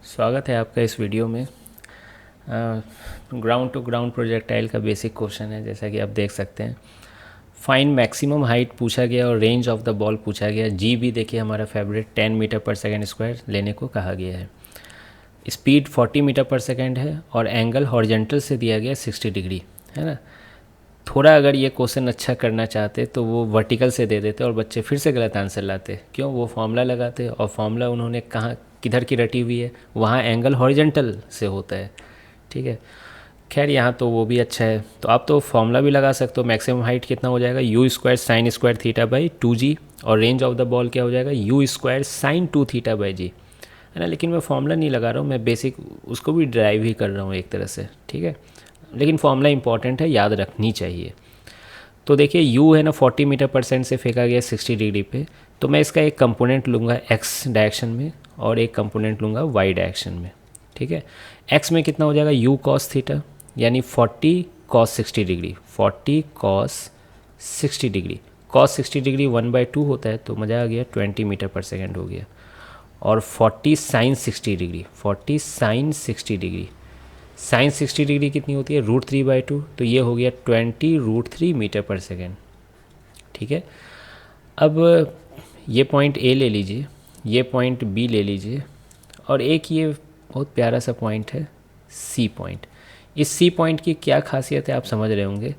स्वागत है आपका इस वीडियो में। ग्राउंड टू ग्राउंड प्रोजेक्टाइल का बेसिक क्वेश्चन है, जैसा कि आप देख सकते हैं। फाइंड मैक्सिमम हाइट पूछा गया और रेंज ऑफ द बॉल पूछा गया। जी भी देखिए हमारा फेवरेट 10 मीटर पर सेकेंड स्क्वायर लेने को कहा गया है। स्पीड 40 मीटर पर सेकेंड है और एंगल हॉरिजेंटल से दिया गया 60 डिग्री, है ना। थोड़ा अगर ये क्वेश्चन अच्छा करना चाहते तो वो वर्टिकल से दे देते और बच्चे फिर से गलत आंसर लाते। क्यों? वो फॉर्मूला लगाते और फॉर्मूला उन्होंने कहाँ किधर की रटी हुई है, वहाँ एंगल हॉरिजेंटल से होता है। ठीक है, खैर यहाँ तो वो भी अच्छा है। तो आप तो फॉर्मूला भी लगा सकते हो। मैक्सिमम हाइट कितना हो जाएगा? U square sine square theta by 2g। और रेंज ऑफ द बॉल क्या हो जाएगा? U square sine 2 theta by g, है ना। लेकिन मैं फॉर्मूला नहीं लगा रहा हूँ, मैं बेसिक उसको भी ड्राइव ही कर रहा हूँ एक तरह से। ठीक है, लेकिन फॉर्मूला इंपॉर्टेंट है, याद रखनी चाहिए। तो देखिए u है ना 40 मीटर परसेंट से फेंका गया 60 डिग्री पे, तो मैं इसका एक कंपोनेंट लूँगा x डायरेक्शन में और एक कंपोनेंट लूँगा y डायरेक्शन में। ठीक है, x में कितना हो जाएगा? u cos थीटा, यानी 40 cos 60 degree, 40 cos 60 degree. cos 60 degree 1/2 होता है, तो मज़ा आ गया, 20 मीटर पर सेकेंड हो गया। और 40 sin 60 degree, 40 sin 60 degree, sine 60 degree कितनी होती है? √3/2, तो ये हो गया 20 √3 मीटर पर सेकेंड। ठीक है, अब ये पॉइंट ए ले लीजिए, ये पॉइंट बी ले लीजिए, और एक ये बहुत प्यारा सा पॉइंट है सी पॉइंट। इस सी पॉइंट की क्या खासियत है आप समझ रहे होंगे।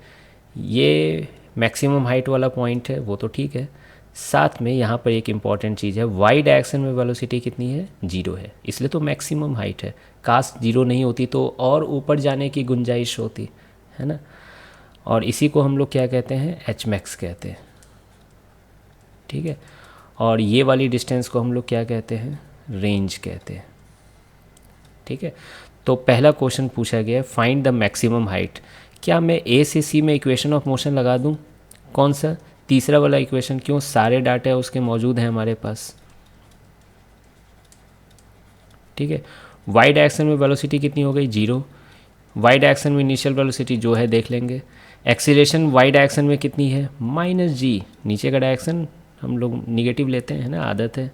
ये मैक्सिमम हाइट वाला पॉइंट है, वो तो ठीक है। साथ में यहाँ पर एक इम्पॉर्टेंट चीज़ है, वाई डायरेक्शन में वेलोसिटी कितनी है? 0 है, इसलिए तो मैक्सिमम हाइट है। काश 0 नहीं होती तो और ऊपर जाने की गुंजाइश होती, है ना। और इसी को हम लोग क्या कहते हैं? एच मैक्स कहते हैं। ठीक है, और ये वाली डिस्टेंस को हम लोग क्या कहते हैं? रेंज कहते हैं। ठीक है, तो पहला क्वेश्चन पूछा गया है, फाइंड द मैक्सिमम हाइट। क्या मैं ए से सी में इक्वेशन ऑफ मोशन लगा दूं? कौन सा? तीसरा वाला इक्वेशन। क्यों? सारे डाटा उसके मौजूद हैं हमारे पास। ठीक है, वाई डायरेक्शन में वेलोसिटी कितनी हो गई? 0। वाई डायरेक्शन में इनिशियल वेलोसिटी जो है देख लेंगे। एक्सीलरेशन वाई डायरेक्शन में कितनी है? -g। नीचे का डायरेक्शन हम लोग निगेटिव लेते हैं, है ना, आदत है।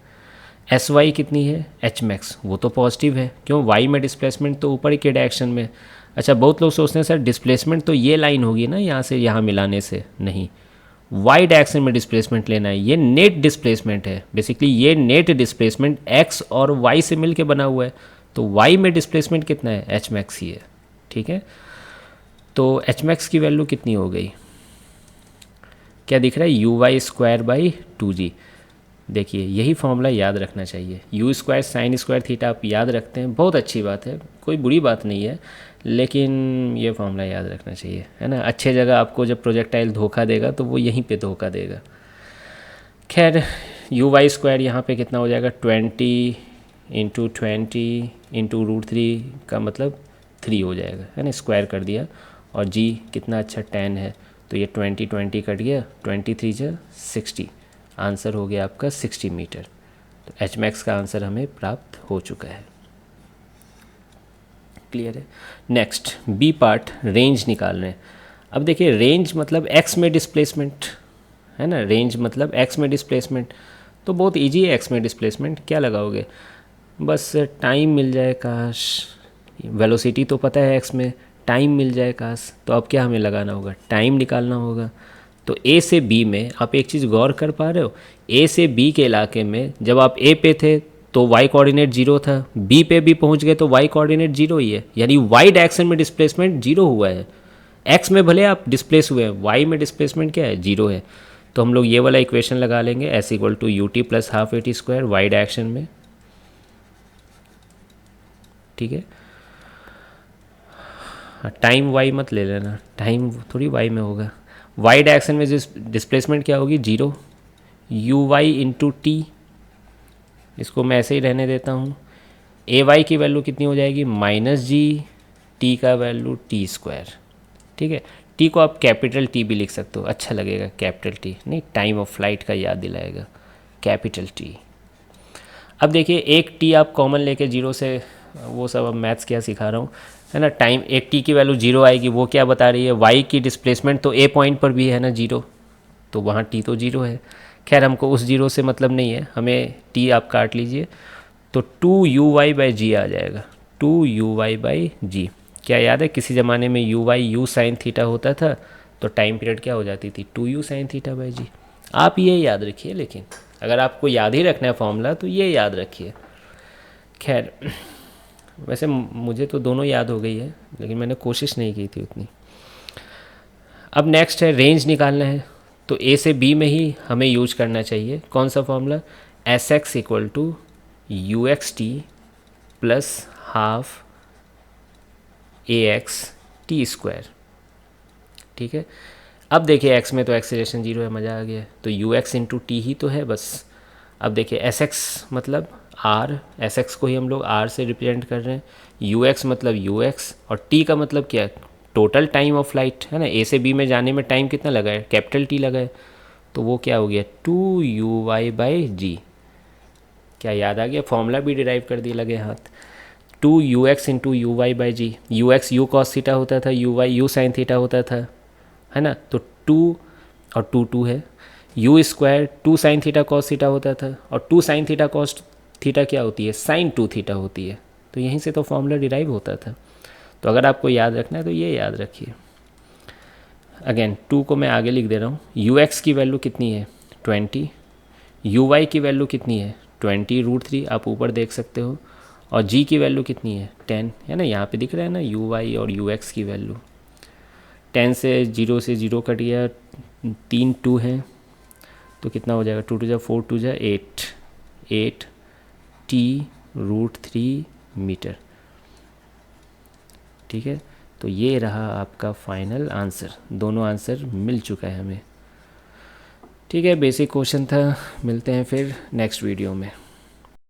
एस वाई कितनी है? एच मैक्स, वो तो पॉजिटिव है। क्यों? वाई में डिस्प्लेसमेंट तो ऊपर के डायरेक्शन में। अच्छा, बहुत लोग सोचते हैं सर डिस्प्लेसमेंट तो ये लाइन होगी ना यहाँ से यहाँ मिलाने से। नहीं, वाई डायरेक्शन में डिस्प्लेसमेंट लेना है। ये नेट डिस्प्लेसमेंट है बेसिकली। ये नेट डिस्प्लेसमेंट एक्स और वाई से मिलके बना हुआ है। तो वाई में डिस्प्लेसमेंट कितना है? एच मैक्स ही है। ठीक है, तो एच मैक्स की वैल्यू कितनी हो गई? क्या दिख रहा है? U Y square by 2g। देखिए यही फॉर्मूला याद रखना चाहिए। U square sine square theta आप याद रखते हैं, बहुत अच्छी बात है, कोई बुरी बात नहीं है, लेकिन ये फॉर्मूला याद रखना चाहिए, है ना। अच्छे जगह आपको जब प्रोजेक्टाइल धोखा देगा तो वो यहीं पे धोखा देगा। खैर, यू वाई स्क्वायर यहाँ पे कितना हो जाएगा? 20 × 20 × √3 का मतलब 3 हो जाएगा, है ना। स्क्वायर कर दिया। और जी कितना अच्छा 10 है, तो ये 20 कट गया, 23 × 60, आंसर हो गया आपका 60 मीटर। तो एच मैक्स का आंसर हमें प्राप्त हो चुका है। क्लियर है। नेक्स्ट बी पार्ट, रेंज निकाल रहे हैं। अब देखिए रेंज मतलब एक्स में डिस्प्लेसमेंट, है ना। रेंज मतलब एक्स में डिस्प्लेसमेंट, तो बहुत इजी है। एक्स में डिस्प्लेसमेंट क्या लगाओगे? बस टाइम मिल जाए काश। वेलोसिटी तो पता है एक्स में, टाइम मिल जाए काश। तो अब क्या हमें लगाना होगा? टाइम निकालना होगा। तो ए से बी में आप एक चीज़ गौर कर पा रहे हो, ए से बी के इलाके में जब आप ए पे थे तो वाई कोऑर्डिनेट 0 था, बी पे भी पहुंच गए तो वाई कोऑर्डिनेट 0 ही है, यानी वाई डायरेक्शन में डिस्प्लेसमेंट 0 हुआ है। एक्स में भले आप डिस्प्लेस हुए हैं, वाई में डिस्प्लेसमेंट क्या है? 0 है। तो हम लोग ये वाला इक्वेशन लगा लेंगे, S equal to U T plus half A T square Y direction में। ठीक है, टाइम वाई मत ले लेना, टाइम थोड़ी वाई में होगा। वाई डायरेक्शन में डिस्प्लेसमेंट क्या होगी? 0। यू वाई इंटू टी, इसको मैं ऐसे ही रहने देता हूँ। ए वाई की वैल्यू कितनी हो जाएगी? -g, टी का वैल्यू टी स्क्वायर। ठीक है, टी को आप कैपिटल टी भी लिख सकते हो, अच्छा लगेगा। कैपिटल टी नहीं, टाइम ऑफ फ्लाइट का याद दिलाएगा, कैपिटल टी। अब देखिए एक टी आप कॉमन लेके 0 से, वो सब अब मैथ्स क्या सिखा रहा हूँ, है ना। टाइम एक टी की वैल्यू 0 आएगी, वो क्या बता रही है? वाई की डिस्प्लेसमेंट तो ए पॉइंट पर भी है ना 0, तो वहाँ टी तो 0 है। खैर हमको उस 0 से मतलब नहीं है, हमें टी आप काट लीजिए। तो 2u/g आ जाएगा, 2u/g। क्या याद है किसी ज़माने में u साइन थीटा होता था, तो टाइम पीरियड क्या हो जाती थी 2u साइन थीटा/g। आप ये याद रखिए, लेकिन अगर आपको याद ही रखना है फॉर्मूला तो ये याद रखिए। खैर, वैसे मुझे तो दोनों याद हो गई है, लेकिन मैंने कोशिश नहीं की थी उतनी। अब नेक्स्ट है रेंज निकालना है, तो ए से बी में ही हमें यूज करना चाहिए कौन सा formula, Sx equal to UXT plus half AX/t²। ठीक है, अब देखिए x में तो एक्सीलरेशन 0 है, मज़ा आ गया, तो UX इंटू टी ही तो है बस। अब देखिए Sx मतलब r, Sx को ही हम लोग r से रिप्रेजेंट कर रहे हैं, UX मतलब UX, और t का मतलब क्या है, टोटल टाइम ऑफ फ्लाइट है ना। ए से बी में जाने में टाइम कितना लगा है, कैपिटल टी लगा है, तो वो क्या हो गया 2u/g। क्या याद आ गया, फॉर्मूला भी डिराइव कर दिया लगे हाथ। 2ux into u/g, ux u cos theta होता था, uy u साइन थीटा होता था, है ना। तो 2 और 2 है, u square 2 sine theta cos theta होता था, और 2 साइन थीटा कॉस थीटा क्या होती है, साइन 2 थीटा होती है। तो यहीं से तो फॉर्मूला डिराइव होता था। तो अगर आपको याद रखना है तो ये याद रखिए। अगेन 2 को मैं आगे लिख दे रहा हूँ, ux की वैल्यू कितनी है 20, uy की वैल्यू कितनी है 20√3, आप ऊपर देख सकते हो, और g की वैल्यू कितनी है 10, है ना, यहाँ पे दिख रहा है ना uy और ux की वैल्यू। 10 से 0 कट गया, 3 2 हैं, तो कितना हो जाएगा 2 2 जा 4 2 जा 8 t√3 मीटर। ठीक है, तो ये रहा आपका फाइनल आंसर, दोनों आंसर मिल चुका है हमें। ठीक है, बेसिक क्वेश्चन था, मिलते हैं फिर नेक्स्ट वीडियो में।